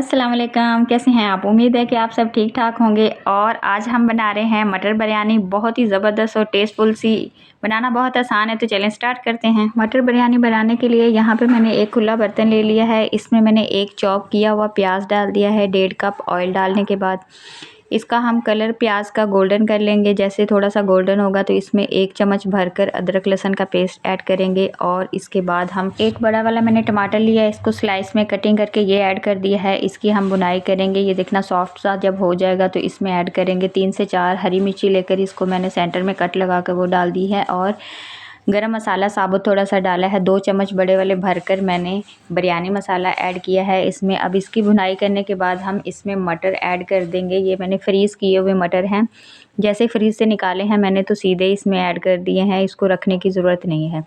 अस्सलाम वालेकुम, कैसे हैं आप? उम्मीद है कि आप सब ठीक ठाक होंगे। और आज हम बना रहे हैं मटर बिरयानी, बहुत ही ज़बरदस्त और टेस्टफुल सी। बनाना बहुत आसान है, तो चलें स्टार्ट करते हैं। मटर बिरयानी बनाने के लिए यहाँ पे मैंने एक खुला बर्तन ले लिया है। इसमें मैंने एक चॉप किया हुआ प्याज डाल दिया है। 1.5 कप ऑयल डालने के बाद इसका हम कलर प्याज का गोल्डन कर लेंगे। जैसे थोड़ा सा गोल्डन होगा तो इसमें 1 चम्मच भरकर अदरक लहसुन का पेस्ट ऐड करेंगे। और इसके बाद हम एक बड़ा वाला मैंने टमाटर लिया है, इसको स्लाइस में कटिंग करके ये ऐड कर दिया है। इसकी हम बुनाई करेंगे। ये देखना सॉफ्ट सा जब हो जाएगा तो इसमें ऐड करेंगे 3 से 4 हरी मिर्ची लेकर, इसको मैंने सेंटर में कट लगा कर वो डाल दी है। और गरम मसाला साबुत थोड़ा सा डाला है। 2 चम्मच बड़े वाले भरकर मैंने बिरयानी मसाला ऐड किया है इसमें। अब इसकी भुनाई करने के बाद हम इसमें मटर ऐड कर देंगे। ये मैंने फ्रीज़ किए हुए मटर हैं, जैसे फ्रीज़ से निकाले हैं मैंने तो सीधे इसमें ऐड कर दिए हैं, इसको रखने की ज़रूरत नहीं है।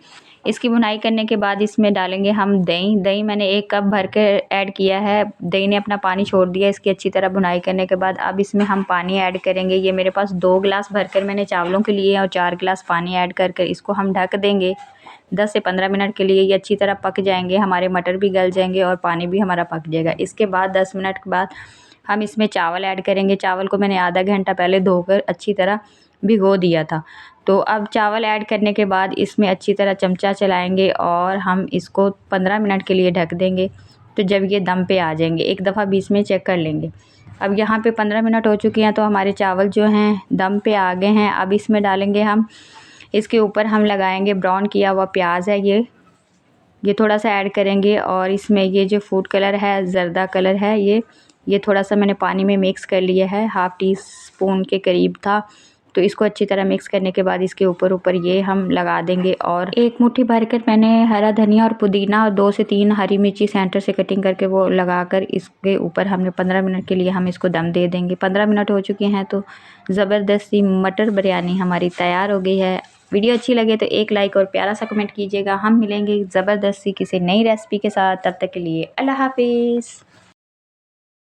इसकी भुनाई करने के बाद इसमें डालेंगे हम दही। दही मैंने 1 कप भर के ऐड किया है। दही ने अपना पानी छोड़ दिया। इसकी अच्छी तरह भुनाई करने के बाद अब इसमें हम पानी ऐड करेंगे। ये मेरे पास 2 गिलास भरकर मैंने चावलों के लिए और 4 गिलास पानी ऐड कर इसको हम ढक देंगे 10 से 15 मिनट के लिए। ये अच्छी तरह पक जाएंगे, हमारे मटर भी गल जाएंगे और पानी भी हमारा पक जाएगा। इसके बाद 10 मिनट के बाद हम इसमें चावल ऐड करेंगे। चावल को मैंने आधा घंटा पहले धोकर अच्छी तरह भिगो दिया था। तो अब चावल ऐड करने के बाद इसमें अच्छी तरह चमचा चलाएंगे और हम इसको 15 मिनट के लिए ढक देंगे। तो जब ये दम पे आ जाएंगे, एक दफ़ा बीच में चेक कर लेंगे। अब यहाँ पे 15 मिनट हो चुके हैं तो हमारे चावल जो हैं दम पे आ गए हैं। अब इसमें डालेंगे हम, इसके ऊपर हम लगाएंगे ब्राउन किया हुआ प्याज है, ये थोड़ा सा ऐड करेंगे। और इसमें ये जो फूड कलर है, जर्दा कलर है, ये थोड़ा सा मैंने पानी में मिक्स कर लिया है, हाफ़ टी स्पून के करीब था। तो इसको अच्छी तरह मिक्स करने के बाद इसके ऊपर ये हम लगा देंगे। और एक मुट्ठी भरकर मैंने हरा धनिया और पुदीना और 2 से 3 हरी मिर्ची सेंटर से कटिंग करके वो लगाकर इसके ऊपर हमने 15 मिनट के लिए हम इसको दम दे देंगे। 15 मिनट हो चुके हैं तो ज़बरदस्त सी मटर बिरयानी हमारी तैयार हो गई है। वीडियो अच्छी लगे तो एक लाइक और प्यारा सा कमेंट कीजिएगा। हम मिलेंगे ज़बरदस्त सी किसी नई रेसिपी के साथ, तब तक के लिए अल्लाह हाफिज़।